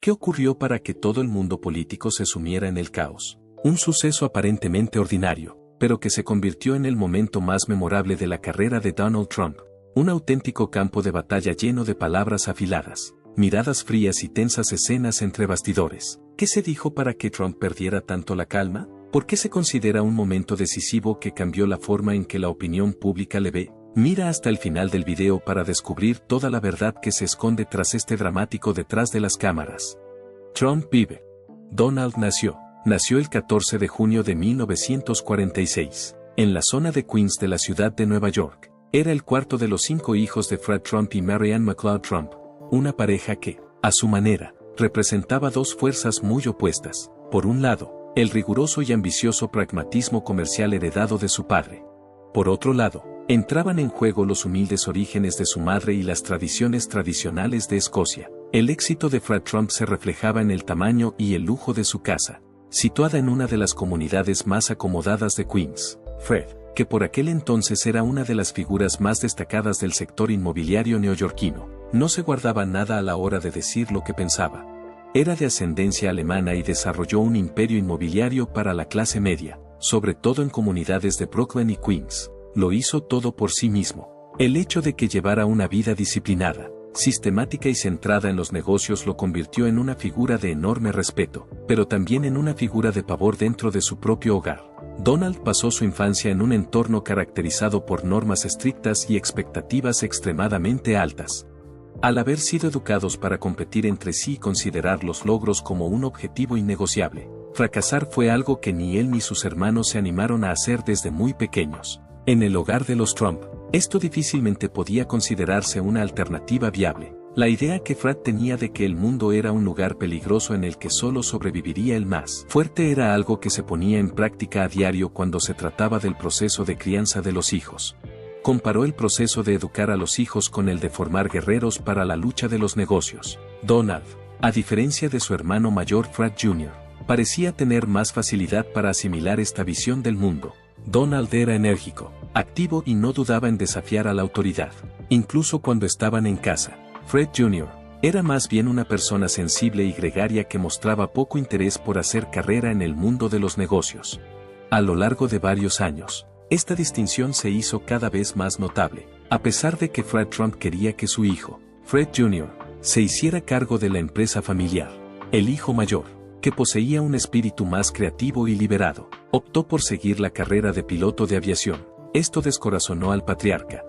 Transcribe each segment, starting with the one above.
¿Qué ocurrió para que todo el mundo político se sumiera en el caos? Un suceso aparentemente ordinario, pero que se convirtió en el momento más memorable de la carrera de Donald Trump. Un auténtico campo de batalla lleno de palabras afiladas, miradas frías y tensas escenas entre bastidores. ¿Qué se dijo para que Trump perdiera tanto la calma? ¿Por qué se considera un momento decisivo que cambió la forma en que la opinión pública le ve? Mira hasta el final del video para descubrir toda la verdad que se esconde tras este dramático detrás de las cámaras. Trump vive. Donald nació el 14 de junio de 1946, en la zona de Queens de la ciudad de Nueva York. Era el cuarto de los 5 hijos de Fred Trump y Marianne McLeod Trump, una pareja que, a su manera, representaba dos fuerzas muy opuestas. Por un lado, el riguroso y ambicioso pragmatismo comercial heredado de su padre. Por otro lado, entraban en juego los humildes orígenes de su madre y las tradicionales de Escocia. El éxito de Fred Trump se reflejaba en el tamaño y el lujo de su casa, situada en una de las comunidades más acomodadas de Queens. Fred, que por aquel entonces era una de las figuras más destacadas del sector inmobiliario neoyorquino, no se guardaba nada a la hora de decir lo que pensaba. Era de ascendencia alemana y desarrolló un imperio inmobiliario para la clase media, sobre todo en comunidades de Brooklyn y Queens. Lo hizo todo por sí mismo. El hecho de que llevara una vida disciplinada, sistemática y centrada en los negocios lo convirtió en una figura de enorme respeto, pero también en una figura de pavor dentro de su propio hogar. Donald pasó su infancia en un entorno caracterizado por normas estrictas y expectativas extremadamente altas. Al haber sido educados para competir entre sí y considerar los logros como un objetivo innegociable, fracasar fue algo que ni él ni sus hermanos se animaron a hacer desde muy pequeños. En el hogar de los Trump, esto difícilmente podía considerarse una alternativa viable. La idea que Fred tenía de que el mundo era un lugar peligroso en el que solo sobreviviría el más fuerte era algo que se ponía en práctica a diario cuando se trataba del proceso de crianza de los hijos. Comparó el proceso de educar a los hijos con el de formar guerreros para la lucha de los negocios. Donald, a diferencia de su hermano mayor Fred Jr., parecía tener más facilidad para asimilar esta visión del mundo. Donald era enérgico, activo y no dudaba en desafiar a la autoridad, incluso cuando estaban en casa. Fred Jr. era más bien una persona sensible y gregaria que mostraba poco interés por hacer carrera en el mundo de los negocios. A lo largo de varios años, esta distinción se hizo cada vez más notable, a pesar de que Fred Trump quería que su hijo, Fred Jr., se hiciera cargo de la empresa familiar. El hijo mayor, que poseía un espíritu más creativo y liberado, optó por seguir la carrera de piloto de aviación. Esto descorazonó al patriarca.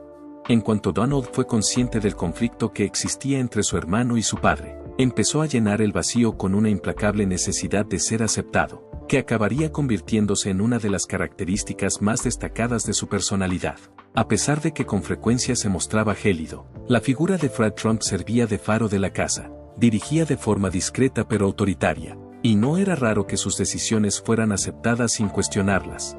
En cuanto Donald fue consciente del conflicto que existía entre su hermano y su padre, empezó a llenar el vacío con una implacable necesidad de ser aceptado, que acabaría convirtiéndose en una de las características más destacadas de su personalidad. A pesar de que con frecuencia se mostraba gélido, la figura de Fred Trump servía de faro de la casa, dirigía de forma discreta pero autoritaria, y no era raro que sus decisiones fueran aceptadas sin cuestionarlas.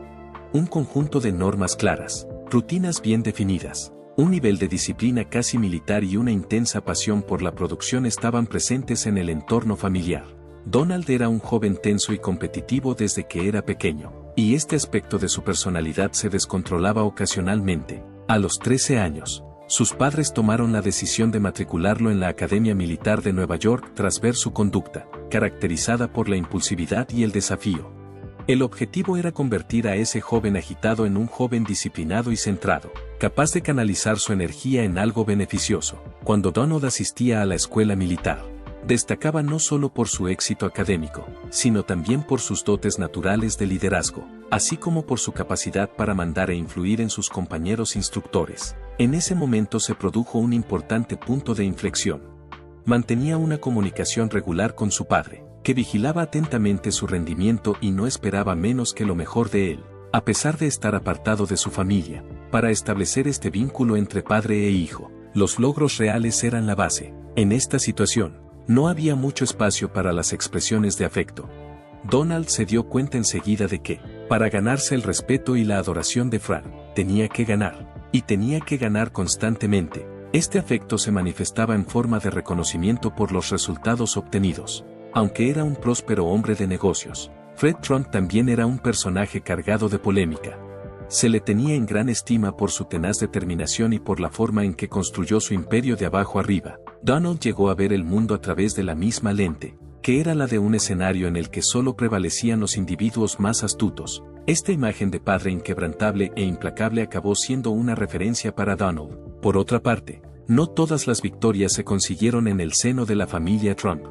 Un conjunto de normas claras, rutinas bien definidas, un nivel de disciplina casi militar y una intensa pasión por la producción estaban presentes en el entorno familiar. Donald era un joven tenso y competitivo desde que era pequeño, y este aspecto de su personalidad se descontrolaba ocasionalmente. A los 13 años, sus padres tomaron la decisión de matricularlo en la Academia Militar de Nueva York tras ver su conducta, caracterizada por la impulsividad y el desafío. El objetivo era convertir a ese joven agitado en un joven disciplinado y centrado, capaz de canalizar su energía en algo beneficioso. Cuando Donald asistía a la escuela militar, destacaba no solo por su éxito académico, sino también por sus dotes naturales de liderazgo, así como por su capacidad para mandar e influir en sus compañeros instructores. En ese momento se produjo un importante punto de inflexión. Mantenía una comunicación regular con su padre, que vigilaba atentamente su rendimiento y no esperaba menos que lo mejor de él, a pesar de estar apartado de su familia. Para establecer este vínculo entre padre e hijo, los logros reales eran la base. En esta situación, no había mucho espacio para las expresiones de afecto. Donald se dio cuenta enseguida de que, para ganarse el respeto y la adoración de Fred, tenía que ganar, y tenía que ganar constantemente. Este afecto se manifestaba en forma de reconocimiento por los resultados obtenidos. Aunque era un próspero hombre de negocios, Fred Trump también era un personaje cargado de polémica. Se le tenía en gran estima por su tenaz determinación y por la forma en que construyó su imperio de abajo arriba. Donald llegó a ver el mundo a través de la misma lente, que era la de un escenario en el que solo prevalecían los individuos más astutos. Esta imagen de padre inquebrantable e implacable acabó siendo una referencia para Donald. Por otra parte, no todas las victorias se consiguieron en el seno de la familia Trump.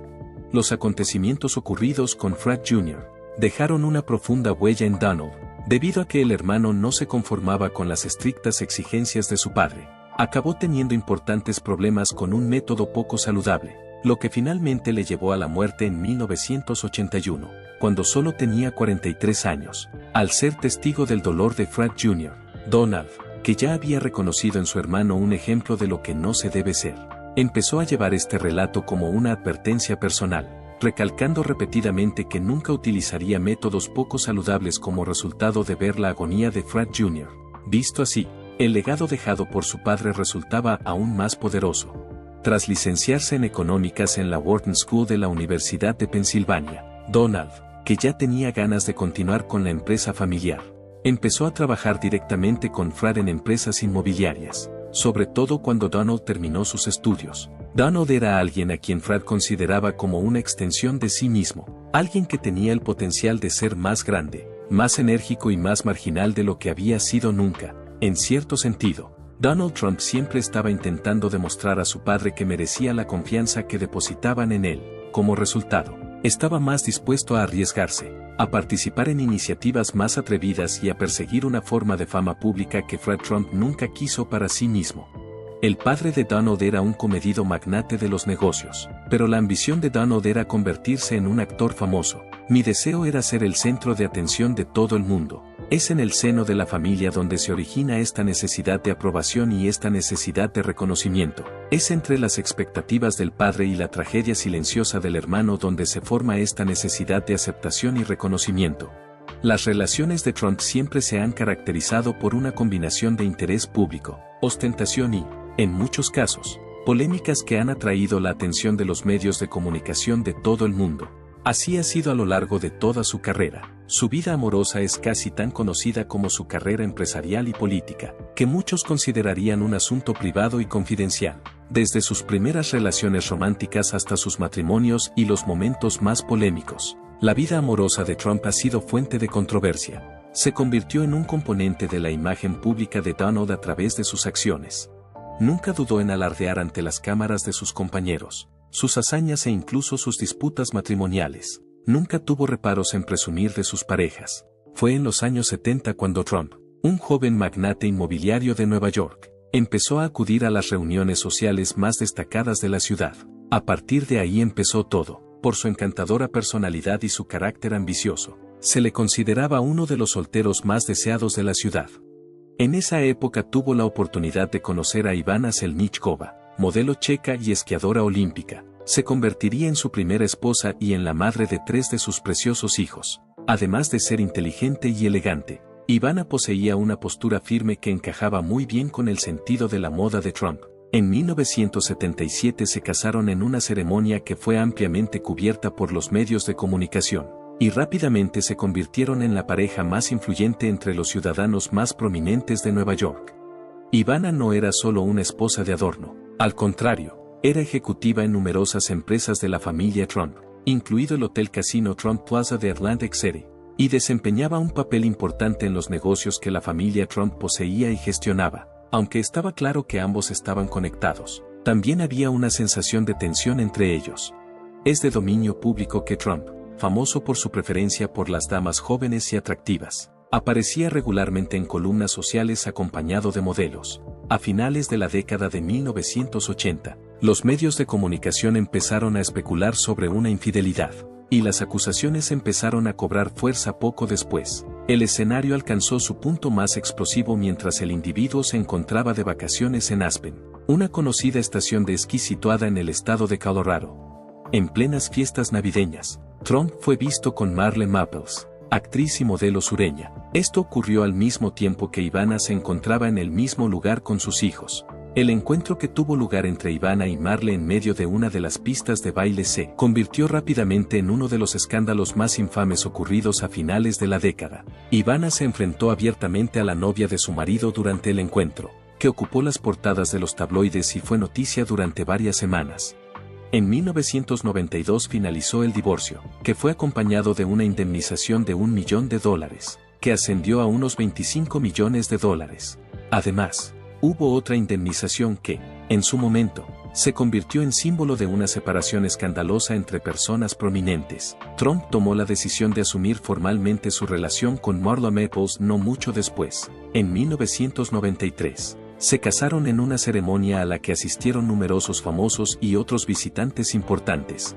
Los acontecimientos ocurridos con Fred Jr. dejaron una profunda huella en Donald, debido a que el hermano no se conformaba con las estrictas exigencias de su padre. Acabó teniendo importantes problemas con un método poco saludable, lo que finalmente le llevó a la muerte en 1981, cuando solo tenía 43 años. Al ser testigo del dolor de Fred Jr., Donald, que ya había reconocido en su hermano un ejemplo de lo que no se debe ser, empezó a llevar este relato como una advertencia personal, recalcando repetidamente que nunca utilizaría métodos poco saludables como resultado de ver la agonía de Fred Jr. Visto así, el legado dejado por su padre resultaba aún más poderoso. Tras licenciarse en económicas en la Wharton School de la Universidad de Pensilvania, Donald, que ya tenía ganas de continuar con la empresa familiar, empezó a trabajar directamente con Fred en empresas inmobiliarias, sobre todo cuando Donald terminó sus estudios. Donald era alguien a quien Fred consideraba como una extensión de sí mismo, alguien que tenía el potencial de ser más grande, más enérgico y más marginal de lo que había sido nunca. En cierto sentido, Donald Trump siempre estaba intentando demostrar a su padre que merecía la confianza que depositaban en él. Como resultado, estaba más dispuesto a arriesgarse, a participar en iniciativas más atrevidas y a perseguir una forma de fama pública que Fred Trump nunca quiso para sí mismo. El padre de Donald era un comedido magnate de los negocios, pero la ambición de Donald era convertirse en un actor famoso. Mi deseo era ser el centro de atención de todo el mundo. Es en el seno de la familia donde se origina esta necesidad de aprobación y esta necesidad de reconocimiento. Es entre las expectativas del padre y la tragedia silenciosa del hermano donde se forma esta necesidad de aceptación y reconocimiento. Las relaciones de Trump siempre se han caracterizado por una combinación de interés público, ostentación y, en muchos casos, polémicas que han atraído la atención de los medios de comunicación de todo el mundo. Así ha sido a lo largo de toda su carrera. Su vida amorosa es casi tan conocida como su carrera empresarial y política, que muchos considerarían un asunto privado y confidencial. Desde sus primeras relaciones románticas hasta sus matrimonios y los momentos más polémicos, la vida amorosa de Trump ha sido fuente de controversia. Se convirtió en un componente de la imagen pública de Donald a través de sus acciones. Nunca dudó en alardear ante las cámaras de sus compañeros sus hazañas e incluso sus disputas matrimoniales. Nunca tuvo reparos en presumir de sus parejas. Fue en los años 70 cuando Trump, un joven magnate inmobiliario de Nueva York, empezó a acudir a las reuniones sociales más destacadas de la ciudad. A partir de ahí empezó todo. Por su encantadora personalidad y su carácter ambicioso, se le consideraba uno de los solteros más deseados de la ciudad. En esa época tuvo la oportunidad de conocer a Ivana Selnichkova, modelo checa y esquiadora olímpica. Se convertiría en su primera esposa y en la madre de 3 de sus preciosos hijos. Además de ser inteligente y elegante, Ivana poseía una postura firme que encajaba muy bien con el sentido de la moda de Trump. En 1977 se casaron en una ceremonia que fue ampliamente cubierta por los medios de comunicación, y rápidamente se convirtieron en la pareja más influyente entre los ciudadanos más prominentes de Nueva York. Ivana no era solo una esposa de adorno, al contrario, era ejecutiva en numerosas empresas de la familia Trump, incluido el Hotel Casino Trump Plaza de Atlantic City, y desempeñaba un papel importante en los negocios que la familia Trump poseía y gestionaba. Aunque estaba claro que ambos estaban conectados, también había una sensación de tensión entre ellos. Es de dominio público que Trump, famoso por su preferencia por las damas jóvenes y atractivas, aparecía regularmente en columnas sociales acompañado de modelos. A finales de la década de 1980, los medios de comunicación empezaron a especular sobre una infidelidad, y las acusaciones empezaron a cobrar fuerza poco después. El escenario alcanzó su punto más explosivo mientras el individuo se encontraba de vacaciones en Aspen, una conocida estación de esquí situada en el estado de Colorado. En plenas fiestas navideñas, Trump fue visto con Marlene Maples, actriz y modelo sureña. Esto ocurrió al mismo tiempo que Ivana se encontraba en el mismo lugar con sus hijos. El encuentro que tuvo lugar entre Ivana y Marlene en medio de una de las pistas de baile se convirtió rápidamente en uno de los escándalos más infames ocurridos a finales de la década. Ivana se enfrentó abiertamente a la novia de su marido durante el encuentro. que ocupó las portadas de los tabloides y fue noticia durante varias semanas. En 1992 finalizó el divorcio, que fue acompañado de una indemnización de $1 millón, que ascendió a unos $25 millones. Además, hubo otra indemnización que, en su momento, se convirtió en símbolo de una separación escandalosa entre personas prominentes. Trump tomó la decisión de asumir formalmente su relación con Marla Maples no mucho después, en 1993. Se casaron en una ceremonia a la que asistieron numerosos famosos y otros visitantes importantes.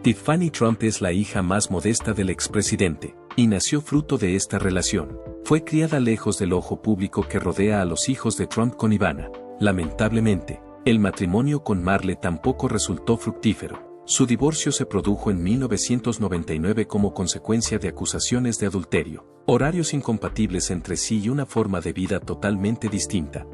Tiffany Trump es la hija más modesta del expresidente, y nació fruto de esta relación. Fue criada lejos del ojo público que rodea a los hijos de Trump con Ivana. Lamentablemente, el matrimonio con Marle tampoco resultó fructífero. Su divorcio se produjo en 1999 como consecuencia de acusaciones de adulterio, horarios incompatibles entre sí y una forma de vida totalmente distinta.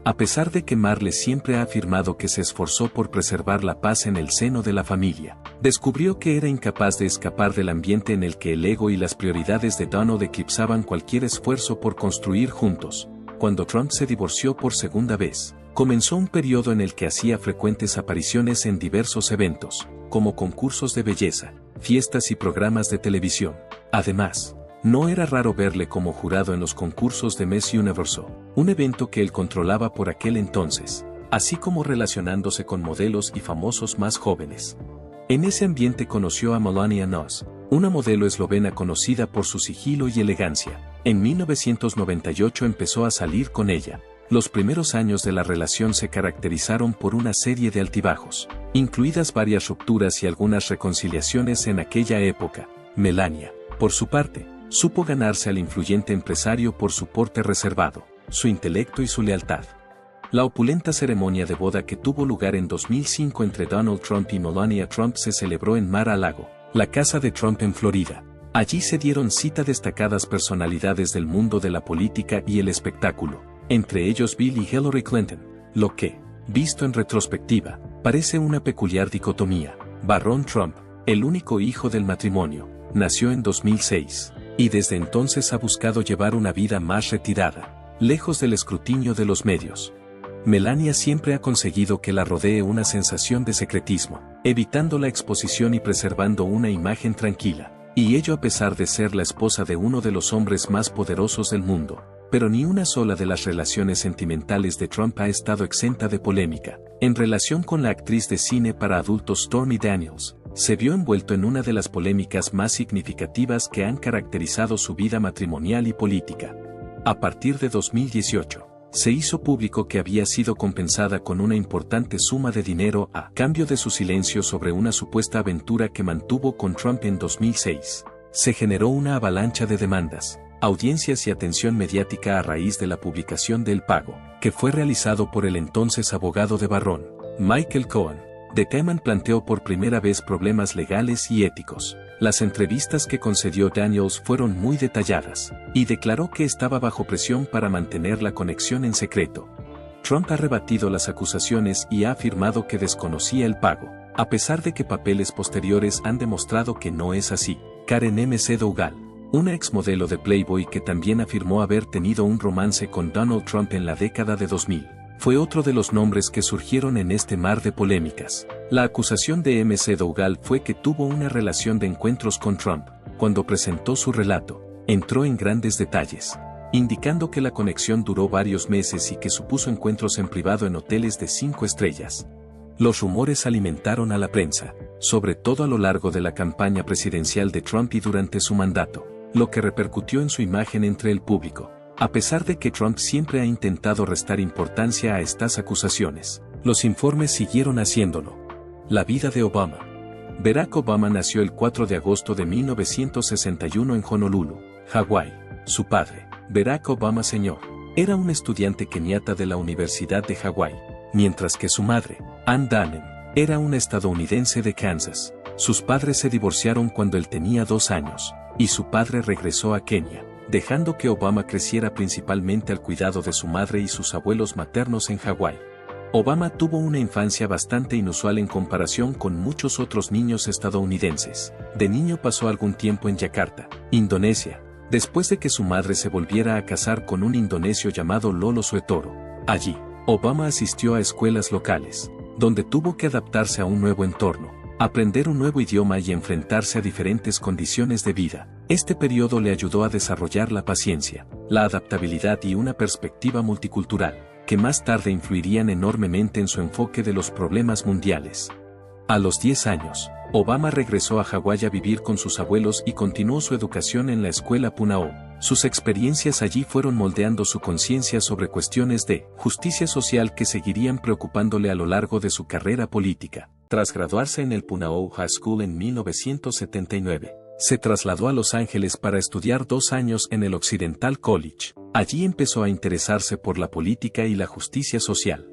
A pesar de que Marle siempre ha afirmado que se esforzó por preservar la paz en el seno de la familia, descubrió que era incapaz de escapar del ambiente en el que el ego y las prioridades de Donald eclipsaban cualquier esfuerzo por construir juntos. Cuando Trump se divorció por segunda vez, comenzó un periodo en el que hacía frecuentes apariciones en diversos eventos, como concursos de belleza, fiestas y programas de televisión. Además, no era raro verle como jurado en los concursos de Miss Universe, un evento que él controlaba por aquel entonces, así como relacionándose con modelos y famosos más jóvenes. En ese ambiente conoció a Melania Knauss, una modelo eslovena conocida por su sigilo y elegancia. En 1998 empezó a salir con ella. Los primeros años de la relación se caracterizaron por una serie de altibajos, incluidas varias rupturas y algunas reconciliaciones en aquella época. Melania, por su parte, supo ganarse al influyente empresario por su porte reservado, su intelecto y su lealtad. La opulenta ceremonia de boda que tuvo lugar en 2005 entre Donald Trump y Melania Trump se celebró en Mar-a-Lago, la casa de Trump en Florida. Allí se dieron cita destacadas personalidades del mundo de la política y el espectáculo, entre ellos Bill y Hillary Clinton, lo que, visto en retrospectiva, parece una peculiar dicotomía. Barron Trump, el único hijo del matrimonio, nació en 2006, y desde entonces ha buscado llevar una vida más retirada, lejos del escrutinio de los medios. Melania siempre ha conseguido que la rodee una sensación de secretismo, evitando la exposición y preservando una imagen tranquila, y ello a pesar de ser la esposa de uno de los hombres más poderosos del mundo. Pero ni una sola de las relaciones sentimentales de Trump ha estado exenta de polémica. En relación con la actriz de cine para adultos Stormy Daniels, se vio envuelto en una de las polémicas más significativas que han caracterizado su vida matrimonial y política. A partir de 2018, se hizo público que había sido compensada con una importante suma de dinero a cambio de su silencio sobre una supuesta aventura que mantuvo con Trump en 2006. Se generó una avalancha de demandas, audiencias y atención mediática a raíz de la publicación del pago, que fue realizado por el entonces abogado de Barron, Michael Cohen. The Teman planteó por primera vez problemas legales y éticos. Las entrevistas que concedió Daniels fueron muy detalladas, y declaró que estaba bajo presión para mantener la conexión en secreto. Trump ha rebatido las acusaciones y ha afirmado que desconocía el pago, a pesar de que papeles posteriores han demostrado que no es así. Karen McDougal, una exmodelo de Playboy que también afirmó haber tenido un romance con Donald Trump en la década de 2000, fue otro de los nombres que surgieron en este mar de polémicas. La acusación de McDougal fue que tuvo una relación de encuentros con Trump. Cuando presentó su relato, entró en grandes detalles, indicando que la conexión duró varios meses y que supuso encuentros en privado en hoteles de 5 estrellas. Los rumores alimentaron a la prensa, sobre todo a lo largo de la campaña presidencial de Trump y durante su mandato, lo que repercutió en su imagen entre el público. A pesar de que Trump siempre ha intentado restar importancia a estas acusaciones, los informes siguieron haciéndolo. La vida de Obama. Barack Obama nació el 4 de agosto de 1961 en Honolulu, Hawái. Su padre, Barack Obama Sr., era un estudiante keniata de la Universidad de Hawái, mientras que su madre, Ann Dunham, era una estadounidense de Kansas. Sus padres se divorciaron cuando él tenía 2 años, y su padre regresó a Kenia, dejando que Obama creciera principalmente al cuidado de su madre y sus abuelos maternos en Hawái. Obama tuvo una infancia bastante inusual en comparación con muchos otros niños estadounidenses. De niño pasó algún tiempo en Yakarta, Indonesia, después de que su madre se volviera a casar con un indonesio llamado Lolo Suetoro. Allí, Obama asistió a escuelas locales, donde tuvo que adaptarse a un nuevo entorno, aprender un nuevo idioma y enfrentarse a diferentes condiciones de vida. Este periodo le ayudó a desarrollar la paciencia, la adaptabilidad y una perspectiva multicultural, que más tarde influirían enormemente en su enfoque de los problemas mundiales. A los 10 años, Obama regresó a Hawái a vivir con sus abuelos y continuó su educación en la escuela Punahou. Sus experiencias allí fueron moldeando su conciencia sobre cuestiones de justicia social que seguirían preocupándole a lo largo de su carrera política. Tras graduarse en el Punahou High School en 1979, se trasladó a Los Ángeles para estudiar 2 años en el Occidental College. Allí empezó a interesarse por la política y la justicia social.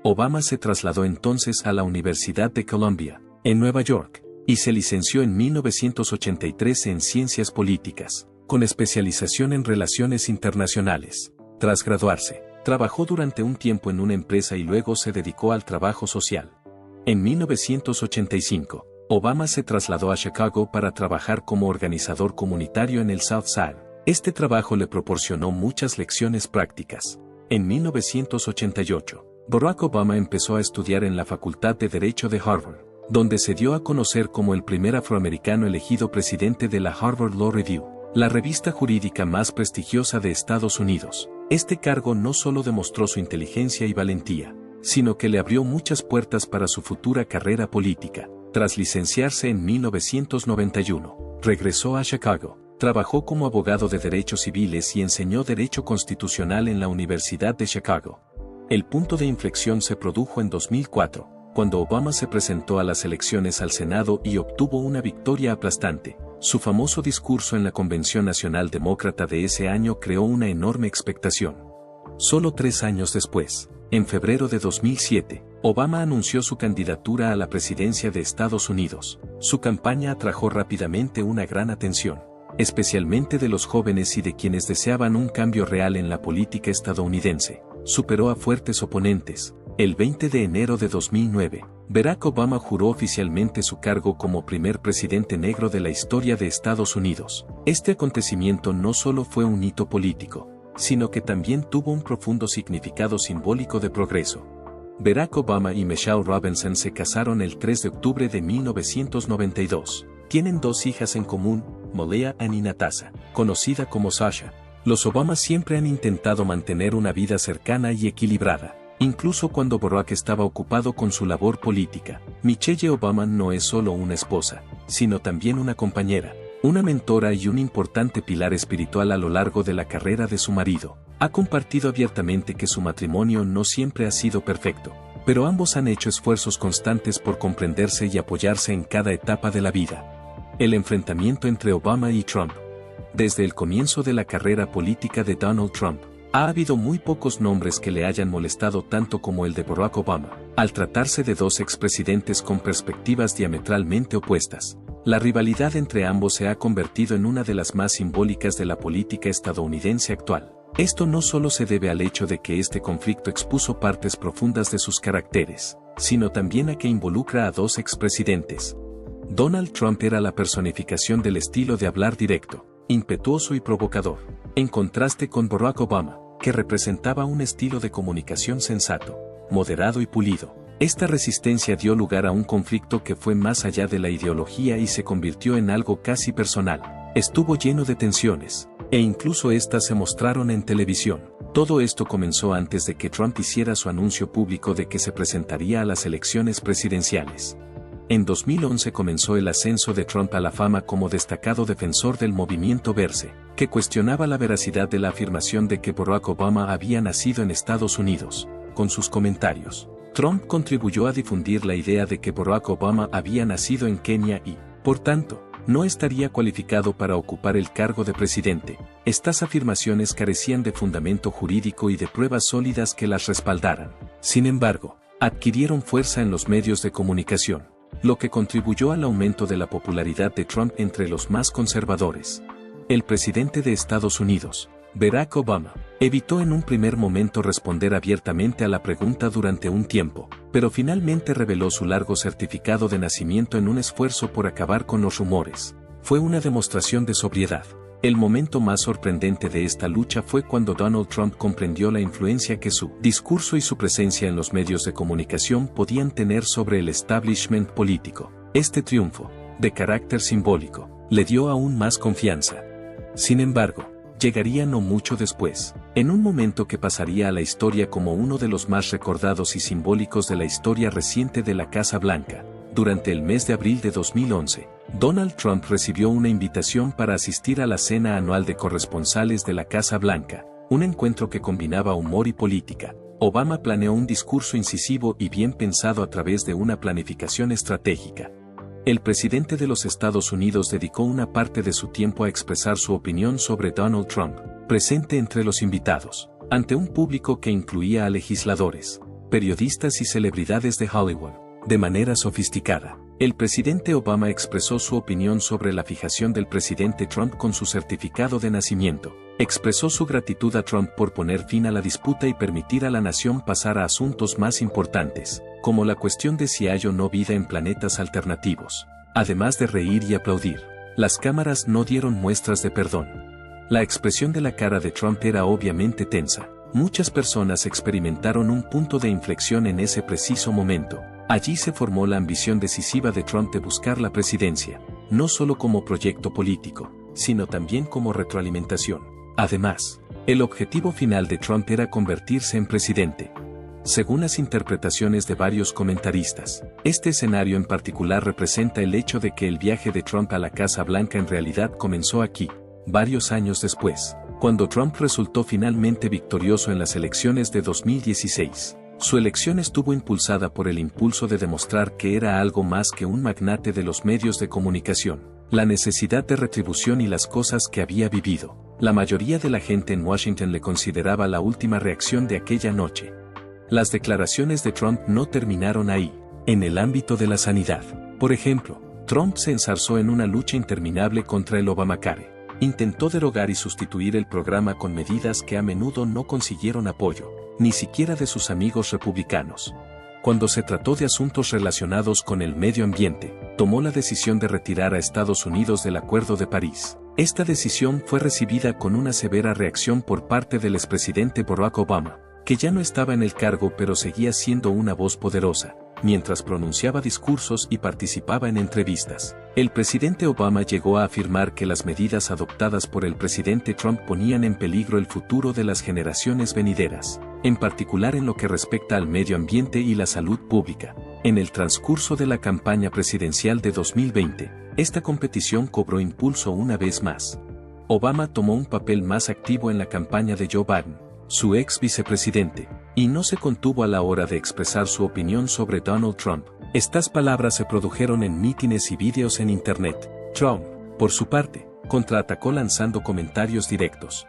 Obama se trasladó entonces a la Universidad de Columbia, en Nueva York, y se licenció en 1983 en Ciencias Políticas, con especialización en Relaciones Internacionales. Tras graduarse, trabajó durante un tiempo en una empresa y luego se dedicó al trabajo social. En 1985, Obama se trasladó a Chicago para trabajar como organizador comunitario en el South Side. Este trabajo le proporcionó muchas lecciones prácticas. En 1988, Barack Obama empezó a estudiar en la Facultad de Derecho de Harvard, donde se dio a conocer como el primer afroamericano elegido presidente de la Harvard Law Review, la revista jurídica más prestigiosa de Estados Unidos. Este cargo no solo demostró su inteligencia y valentía, sino que le abrió muchas puertas para su futura carrera política. Tras licenciarse en 1991, regresó a Chicago, trabajó como abogado de derechos civiles y enseñó derecho constitucional en la Universidad de Chicago. El punto de inflexión se produjo en 2004, cuando Obama se presentó a las elecciones al Senado y obtuvo una victoria aplastante. Su famoso discurso en la Convención Nacional Demócrata de ese año creó una enorme expectación. Solo 3 años después, en febrero de 2007, Obama anunció su candidatura a la presidencia de Estados Unidos. Su campaña atrajo rápidamente una gran atención, especialmente de los jóvenes y de quienes deseaban un cambio real en la política estadounidense. Superó a fuertes oponentes. El 20 de enero de 2009, Barack Obama juró oficialmente su cargo como primer presidente negro de la historia de Estados Unidos. Este acontecimiento no solo fue un hito político, sino que también tuvo un profundo significado simbólico de progreso. Barack Obama y Michelle Robinson se casaron el 3 de octubre de 1992. Tienen 2 hijas en común, Malaya y Natasha, conocida como Sasha. Los Obama siempre han intentado mantener una vida cercana y equilibrada, incluso cuando Barack estaba ocupado con su labor política. Michelle Obama no es solo una esposa, sino también una compañera, una mentora y un importante pilar espiritual a lo largo de la carrera de su marido. Ha compartido abiertamente que su matrimonio no siempre ha sido perfecto, pero ambos han hecho esfuerzos constantes por comprenderse y apoyarse en cada etapa de la vida. El enfrentamiento entre Obama y Trump. Desde el comienzo de la carrera política de Donald Trump, ha habido muy pocos nombres que le hayan molestado tanto como el de Barack Obama. Al tratarse de 2 expresidentes con perspectivas diametralmente opuestas, la rivalidad entre ambos se ha convertido en una de las más simbólicas de la política estadounidense actual. Esto no solo se debe al hecho de que este conflicto expuso partes profundas de sus caracteres, sino también a que involucra a 2 expresidentes. Donald Trump era la personificación del estilo de hablar directo, impetuoso y provocador, en contraste con Barack Obama, que representaba un estilo de comunicación sensato, moderado y pulido. Esta resistencia dio lugar a un conflicto que fue más allá de la ideología y se convirtió en algo casi personal. Estuvo lleno de tensiones, e incluso estas se mostraron en televisión. Todo esto comenzó antes de que Trump hiciera su anuncio público de que se presentaría a las elecciones presidenciales. En 2011 comenzó el ascenso de Trump a la fama como destacado defensor del movimiento Verse, que cuestionaba la veracidad de la afirmación de que Barack Obama había nacido en Estados Unidos. Con sus comentarios, Trump contribuyó a difundir la idea de que Barack Obama había nacido en Kenia y, por tanto, no estaría cualificado para ocupar el cargo de presidente. Estas afirmaciones carecían de fundamento jurídico y de pruebas sólidas que las respaldaran. Sin embargo, adquirieron fuerza en los medios de comunicación, lo que contribuyó al aumento de la popularidad de Trump entre los más conservadores. El presidente de Estados Unidos, Barack Obama, evitó en un primer momento responder abiertamente a la pregunta durante un tiempo, pero finalmente reveló su largo certificado de nacimiento en un esfuerzo por acabar con los rumores. Fue una demostración de sobriedad, El momento más sorprendente de esta lucha fue cuando Donald Trump comprendió la influencia que su discurso y su presencia en los medios de comunicación podían tener sobre el establishment político. Este triunfo, de carácter simbólico, le dio aún más confianza. Sin embargo, llegaría no mucho después, en un momento que pasaría a la historia como uno de los más recordados y simbólicos de la historia reciente de la Casa Blanca. Durante el mes de abril de 2011, Donald Trump recibió una invitación para asistir a la cena anual de corresponsales de la Casa Blanca, un encuentro que combinaba humor y política. Obama planeó un discurso incisivo y bien pensado a través de una planificación estratégica. El presidente de los Estados Unidos dedicó una parte de su tiempo a expresar su opinión sobre Donald Trump, presente entre los invitados, ante un público que incluía a legisladores, periodistas y celebridades de Hollywood. De manera sofisticada, el presidente Obama expresó su opinión sobre la fijación del presidente Trump con su certificado de nacimiento. Expresó su gratitud a Trump por poner fin a la disputa y permitir a la nación pasar a asuntos más importantes, como la cuestión de si hay o no vida en planetas alternativos. Además de reír y aplaudir, las cámaras no dieron muestras de perdón. La expresión de la cara de Trump era obviamente tensa. Muchas personas experimentaron un punto de inflexión en ese preciso momento. Allí se formó la ambición decisiva de Trump de buscar la presidencia, no solo como proyecto político, sino también como retroalimentación. Además, el objetivo final de Trump era convertirse en presidente. Según las interpretaciones de varios comentaristas, este escenario en particular representa el hecho de que el viaje de Trump a la Casa Blanca en realidad comenzó aquí, varios años después, cuando Trump resultó finalmente victorioso en las elecciones de 2016. Su elección estuvo impulsada por el impulso de demostrar que era algo más que un magnate de los medios de comunicación, la necesidad de retribución y las cosas que había vivido. La mayoría de la gente en Washington le consideraba la última reacción de aquella noche. Las declaraciones de Trump no terminaron ahí. En el ámbito de la sanidad, por ejemplo, Trump se enzarzó en una lucha interminable contra el Obamacare. Intentó derogar y sustituir el programa con medidas que a menudo no consiguieron apoyo, ni siquiera de sus amigos republicanos. Cuando se trató de asuntos relacionados con el medio ambiente, tomó la decisión de retirar a Estados Unidos del Acuerdo de París. Esta decisión fue recibida con una severa reacción por parte del expresidente Barack Obama, que ya no estaba en el cargo pero seguía siendo una voz poderosa, mientras pronunciaba discursos y participaba en entrevistas. El presidente Obama llegó a afirmar que las medidas adoptadas por el presidente Trump ponían en peligro el futuro de las generaciones venideras, en particular en lo que respecta al medio ambiente y la salud pública. En el transcurso de la campaña presidencial de 2020, esta competición cobró impulso una vez más. Obama tomó un papel más activo en la campaña de Joe Biden, su ex vicepresidente, y no se contuvo a la hora de expresar su opinión sobre Donald Trump. Estas palabras se produjeron en mítines y vídeos en Internet. Trump, por su parte, contraatacó lanzando comentarios directos.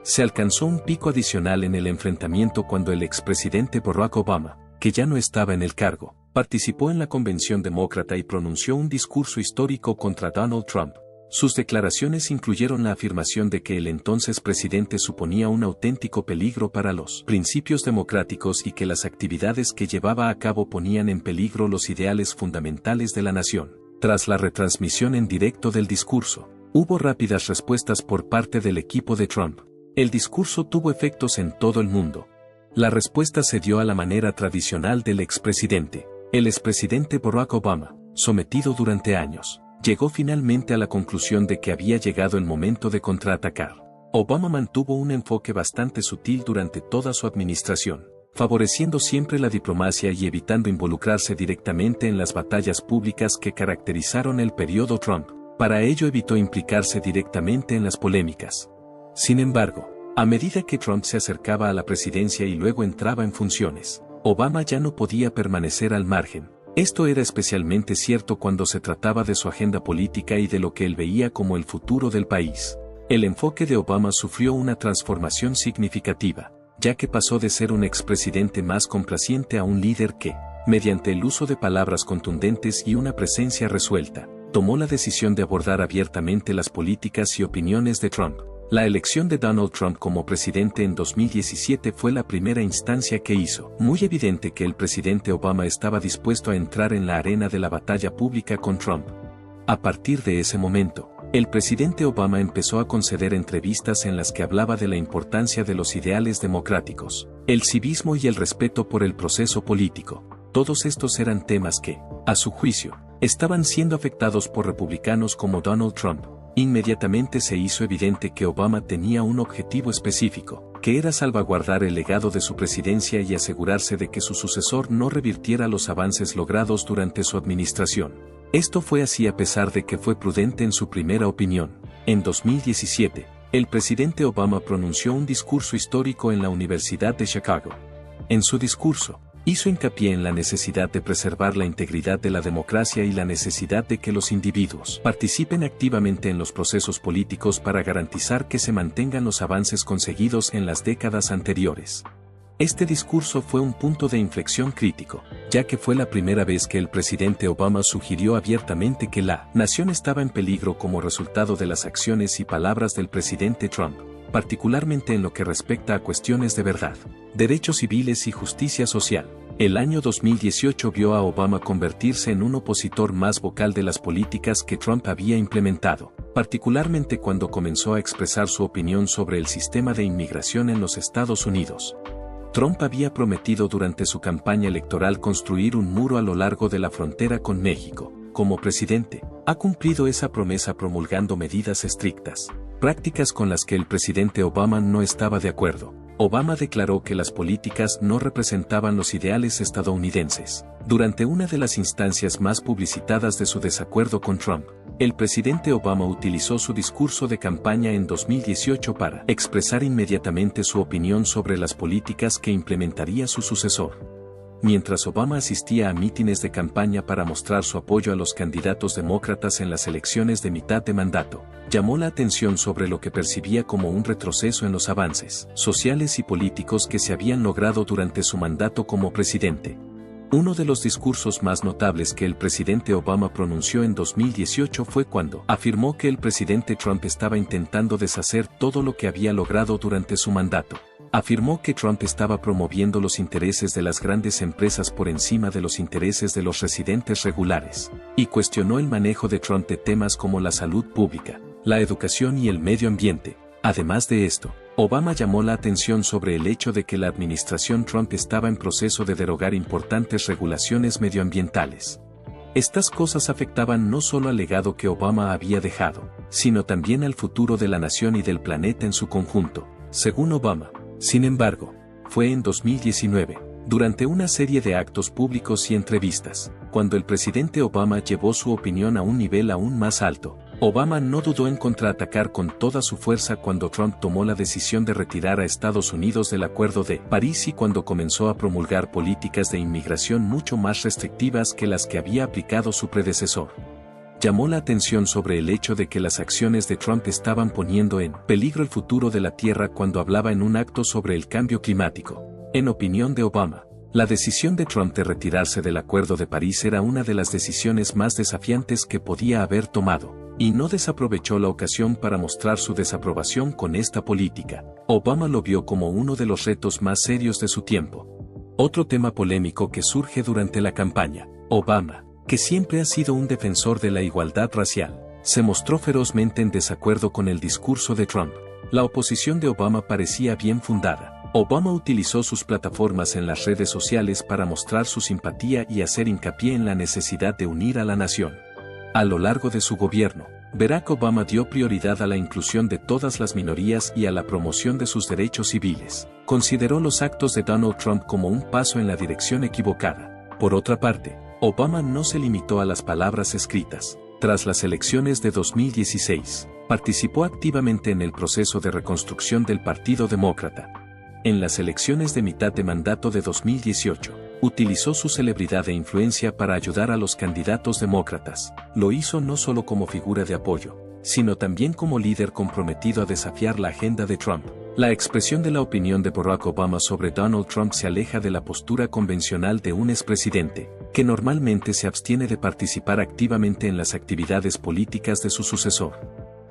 Se alcanzó un pico adicional en el enfrentamiento cuando el expresidente Barack Obama, que ya no estaba en el cargo, participó en la convención demócrata y pronunció un discurso histórico contra Donald Trump. Sus declaraciones incluyeron la afirmación de que el entonces presidente suponía un auténtico peligro para los principios democráticos y que las actividades que llevaba a cabo ponían en peligro los ideales fundamentales de la nación. Tras la retransmisión en directo del discurso, hubo rápidas respuestas por parte del equipo de Trump. El discurso tuvo efectos en todo el mundo. La respuesta se dio a la manera tradicional del expresidente. El expresidente Barack Obama, sometido durante años, llegó finalmente a la conclusión de que había llegado el momento de contraatacar. Obama mantuvo un enfoque bastante sutil durante toda su administración, favoreciendo siempre la diplomacia y evitando involucrarse directamente en las batallas públicas que caracterizaron el periodo Trump. Para ello evitó implicarse directamente en las polémicas. Sin embargo, a medida que Trump se acercaba a la presidencia y luego entraba en funciones, Obama ya no podía permanecer al margen. Esto era especialmente cierto cuando se trataba de su agenda política y de lo que él veía como el futuro del país. El enfoque de Obama sufrió una transformación significativa, ya que pasó de ser un expresidente más complaciente a un líder que, mediante el uso de palabras contundentes y una presencia resuelta, tomó la decisión de abordar abiertamente las políticas y opiniones de Trump. La elección de Donald Trump como presidente en 2017 fue la primera instancia que hizo muy evidente que el presidente Obama estaba dispuesto a entrar en la arena de la batalla pública con Trump. A partir de ese momento, el presidente Obama empezó a conceder entrevistas en las que hablaba de la importancia de los ideales democráticos, el civismo y el respeto por el proceso político. Todos estos eran temas que, a su juicio, estaban siendo afectados por republicanos como Donald Trump. Inmediatamente se hizo evidente que Obama tenía un objetivo específico, que era salvaguardar el legado de su presidencia y asegurarse de que su sucesor no revirtiera los avances logrados durante su administración. Esto fue así a pesar de que fue prudente en su primera opinión. En 2017, el presidente Obama pronunció un discurso histórico en la Universidad de Chicago. En su discurso, hizo hincapié en la necesidad de preservar la integridad de la democracia y la necesidad de que los individuos participen activamente en los procesos políticos para garantizar que se mantengan los avances conseguidos en las décadas anteriores. Este discurso fue un punto de inflexión crítico, ya que fue la primera vez que el presidente Obama sugirió abiertamente que la nación estaba en peligro como resultado de las acciones y palabras del presidente Trump, particularmente en lo que respecta a cuestiones de verdad, derechos civiles y justicia social. El año 2018 vio a Obama convertirse en un opositor más vocal de las políticas que Trump había implementado, particularmente cuando comenzó a expresar su opinión sobre el sistema de inmigración en los Estados Unidos. Trump había prometido durante su campaña electoral construir un muro a lo largo de la frontera con México. Como presidente, ha cumplido esa promesa promulgando medidas estrictas, prácticas con las que el presidente Obama no estaba de acuerdo. Obama declaró que las políticas no representaban los ideales estadounidenses. Durante una de las instancias más publicitadas de su desacuerdo con Trump, el presidente Obama utilizó su discurso de campaña en 2018 para expresar inmediatamente su opinión sobre las políticas que implementaría su sucesor. Mientras Obama asistía a mítines de campaña para mostrar su apoyo a los candidatos demócratas en las elecciones de mitad de mandato, llamó la atención sobre lo que percibía como un retroceso en los avances sociales y políticos que se habían logrado durante su mandato como presidente. Uno de los discursos más notables que el presidente Obama pronunció en 2018 fue cuando afirmó que el presidente Trump estaba intentando deshacer todo lo que había logrado durante su mandato. Afirmó que Trump estaba promoviendo los intereses de las grandes empresas por encima de los intereses de los residentes regulares, y cuestionó el manejo de Trump de temas como la salud pública, la educación y el medio ambiente. Además de esto, Obama llamó la atención sobre el hecho de que la administración Trump estaba en proceso de derogar importantes regulaciones medioambientales. Estas cosas afectaban no solo al legado que Obama había dejado, sino también al futuro de la nación y del planeta en su conjunto, según Obama. Sin embargo, fue en 2019, durante una serie de actos públicos y entrevistas, cuando el presidente Obama llevó su opinión a un nivel aún más alto. Obama no dudó en contraatacar con toda su fuerza cuando Trump tomó la decisión de retirar a Estados Unidos del Acuerdo de París y cuando comenzó a promulgar políticas de inmigración mucho más restrictivas que las que había aplicado su predecesor. Llamó la atención sobre el hecho de que las acciones de Trump estaban poniendo en peligro el futuro de la Tierra cuando hablaba en un acto sobre el cambio climático. En opinión de Obama, la decisión de Trump de retirarse del Acuerdo de París era una de las decisiones más desafiantes que podía haber tomado, y no desaprovechó la ocasión para mostrar su desaprobación con esta política. Obama lo vio como uno de los retos más serios de su tiempo. Otro tema polémico que surge durante la campaña. Obama, que siempre ha sido un defensor de la igualdad racial, se mostró ferozmente en desacuerdo con el discurso de Trump. La oposición de Obama parecía bien fundada. Obama utilizó sus plataformas en las redes sociales para mostrar su simpatía y hacer hincapié en la necesidad de unir a la nación. A lo largo de su gobierno, Barack Obama dio prioridad a la inclusión de todas las minorías y a la promoción de sus derechos civiles. Consideró los actos de Donald Trump como un paso en la dirección equivocada. Por otra parte, Obama no se limitó a las palabras escritas. Tras las elecciones de 2016, participó activamente en el proceso de reconstrucción del Partido Demócrata. En las elecciones de mitad de mandato de 2018, utilizó su celebridad e influencia para ayudar a los candidatos demócratas. Lo hizo no solo como figura de apoyo, sino también como líder comprometido a desafiar la agenda de Trump. La expresión de la opinión de Barack Obama sobre Donald Trump se aleja de la postura convencional de un expresidente, que normalmente se abstiene de participar activamente en las actividades políticas de su sucesor.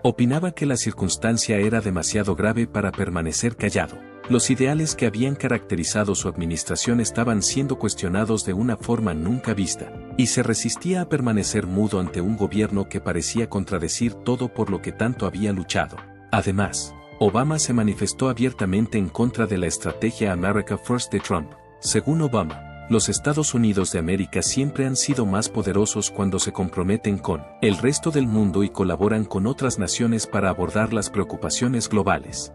Opinaba que la circunstancia era demasiado grave para permanecer callado. Los ideales que habían caracterizado su administración estaban siendo cuestionados de una forma nunca vista, y se resistía a permanecer mudo ante un gobierno que parecía contradecir todo por lo que tanto había luchado. Además, Obama se manifestó abiertamente en contra de la estrategia America First de Trump. Según Obama, los Estados Unidos de América siempre han sido más poderosos cuando se comprometen con el resto del mundo y colaboran con otras naciones para abordar las preocupaciones globales.